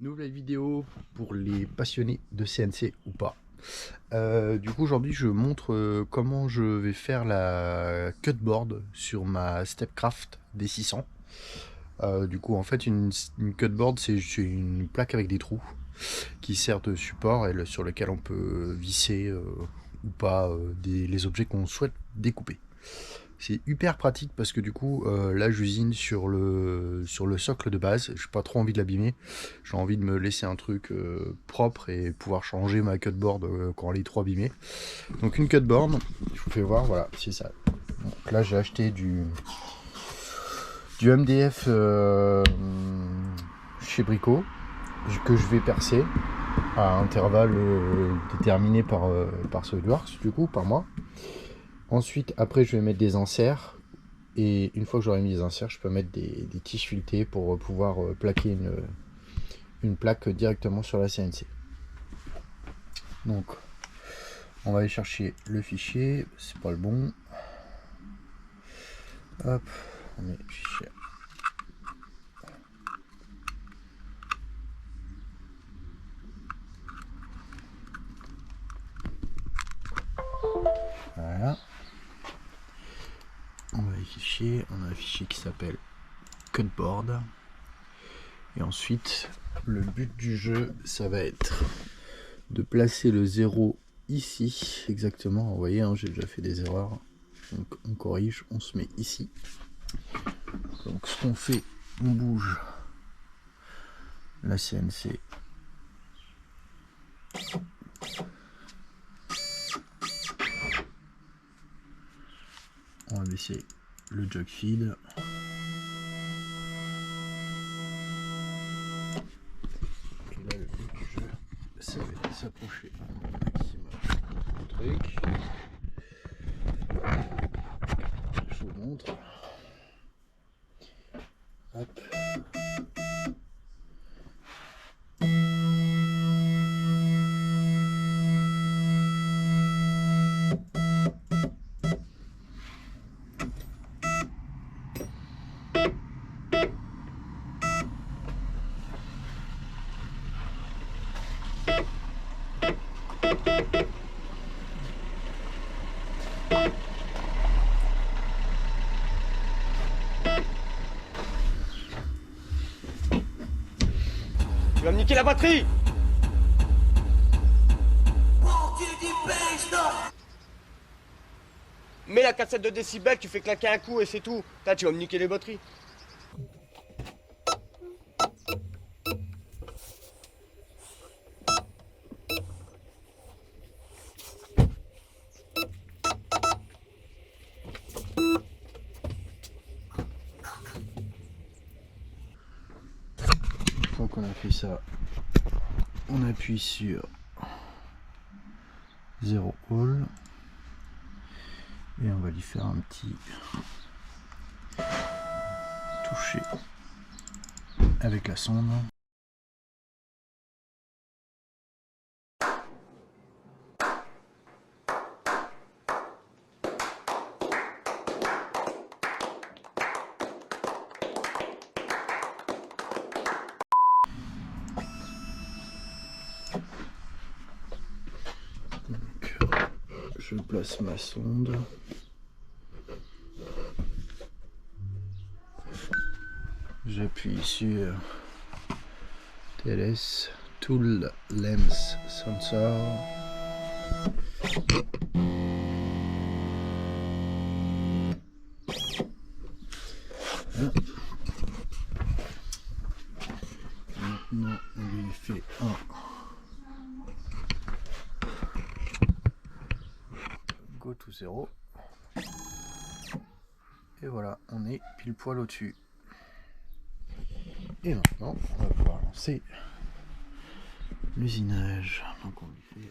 Nouvelle vidéo pour les passionnés de CNC ou pas. Du coup aujourd'hui je montre comment je vais faire la cutboard sur ma Stepcraft D600. Du coup en fait une cutboard c'est une plaque avec des trous qui sert de support et sur lequel on peut visser ou pas les objets qu'on souhaite découper. C'est hyper pratique parce que du coup là j'usine sur le socle de base, j'ai pas trop envie de l'abîmer, j'ai envie de me laisser un truc propre et pouvoir changer ma cutboard quand elle est trop abîmée. Donc une cutboard, je vous fais voir, voilà, c'est ça. Donc là j'ai acheté du MDF chez Brico que je vais percer à intervalles déterminés par SolidWorks, du coup par mois. Ensuite, après, je vais mettre des inserts. Et une fois que j'aurai mis les inserts, je peux mettre des tiges filetées pour pouvoir plaquer une plaque directement sur la CNC. Donc, on va aller chercher le fichier. C'est pas le bon. Hop, on met fichier. Voilà. On va les fichiers. On a un fichier qui s'appelle cutboard. Et ensuite, le but du jeu, ça va être de placer le 0 ici, exactement. Vous voyez, hein, j'ai déjà fait des erreurs. Donc on corrige, on se met ici. Donc ce qu'on fait, on bouge la CNC. On va baisser le jog feed. Et là, le but du jeu, ça va s'approcher au maximum du truc. Je vous montre. Hop. Tu vas me niquer la batterie! Mets la cassette de décibels, tu fais claquer un coup et c'est tout. Là, tu vas me niquer les batteries. Une fois qu'on a fait ça, on appuie sur 0 all et on va lui faire un petit toucher avec la sonde. Donc, je place ma sonde. J'appuie sur TLS Tool Lens Sensor. Maintenant, on lui fait un go to 0. Et voilà, on est pile poil au-dessus. Et maintenant, on va pouvoir lancer l'usinage. Donc on lui fait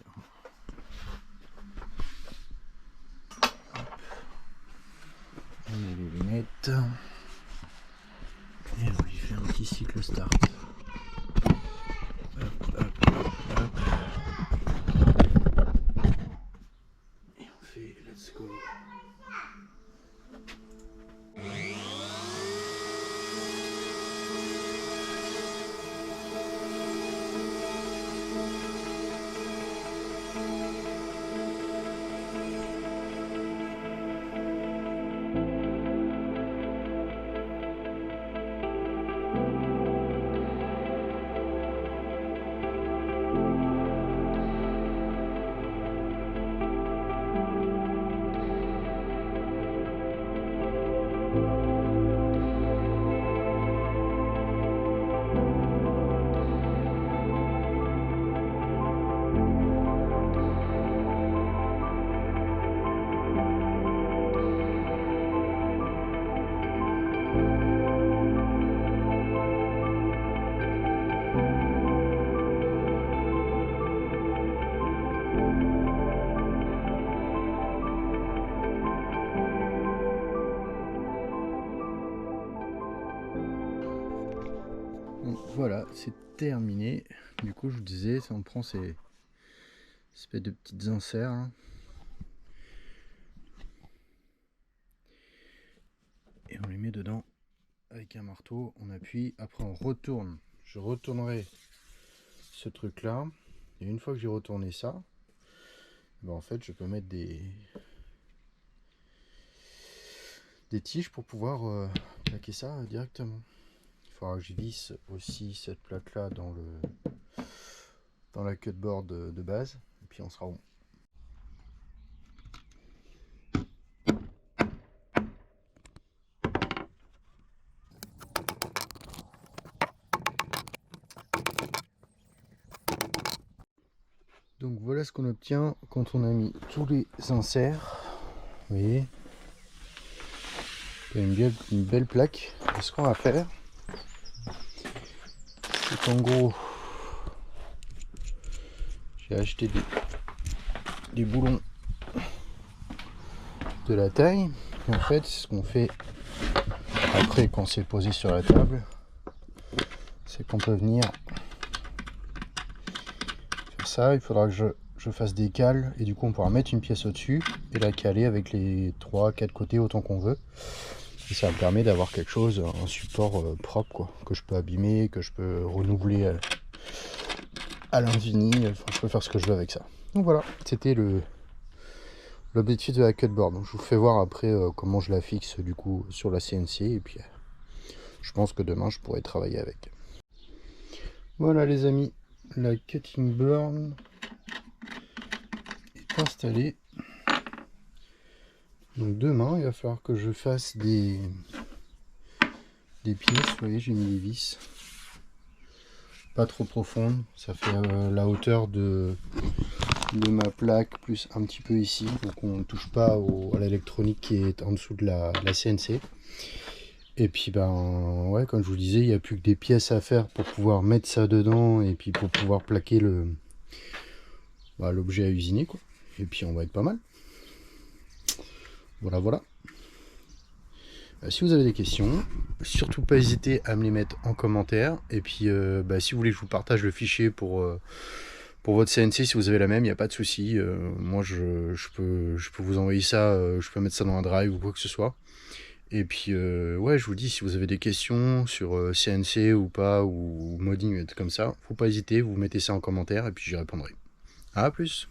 on met les lunettes et on lui fait un petit cycle start. Hop, hop, hop, hop. Et on fait let's go. Donc, voilà, c'est terminé. Du coup, je vous disais, on prend ces espèces de petites inserts là. Et on les met dedans avec un marteau, on appuie, après on retourne. Je retournerai ce truc là, et une fois que j'ai retourné ça, ben en fait je peux mettre des tiges pour pouvoir plaquer ça directement. Il faudra que je visse aussi cette plaque là dans la cutboard de base, et puis on sera bon. Donc voilà ce qu'on obtient quand on a mis tous les inserts. Vous voyez, une belle plaque. Et ce qu'on va faire, c'est qu'en gros, j'ai acheté des boulons de la taille. Et en fait, ce qu'on fait après quand c'est posé sur la table, c'est qu'on peut venir faire ça. Il faudra que je fasse des cales et du coup on pourra mettre une pièce au-dessus et la caler avec les 3-4 côtés autant qu'on veut. Et ça me permet d'avoir quelque chose, un support propre quoi, que je peux abîmer, que je peux renouveler à l'infini. Enfin, je peux faire ce que je veux avec ça. Donc voilà, c'était l'objectif de la cutboard. Donc, je vous fais voir après comment je la fixe du coup sur la CNC et puis je pense que demain je pourrai travailler avec. Voilà les amis, la cutting board est installée. Donc demain il va falloir que je fasse des pièces. Vous voyez, j'ai mis des vis pas trop profondes, ça fait la hauteur de ma plaque plus un petit peu ici, donc on ne touche pas à l'électronique qui est en dessous de la CNC. Et puis ben ouais, comme je vous disais, il n'y a plus que des pièces à faire pour pouvoir mettre ça dedans et puis pour pouvoir plaquer l'objet à usiner quoi. Et puis on va être pas mal. Voilà. Si vous avez des questions, surtout pas hésiter à me les mettre en commentaire. Et puis si vous voulez que je vous partage le fichier pour votre CNC, si vous avez la même, il n'y a pas de souci. Moi je peux vous envoyer ça, je peux mettre ça dans un drive ou quoi que ce soit. Et puis ouais, je vous dis, si vous avez des questions sur CNC ou pas, ou modding, comme ça, faut pas hésiter, vous mettez ça en commentaire et puis j'y répondrai. À plus.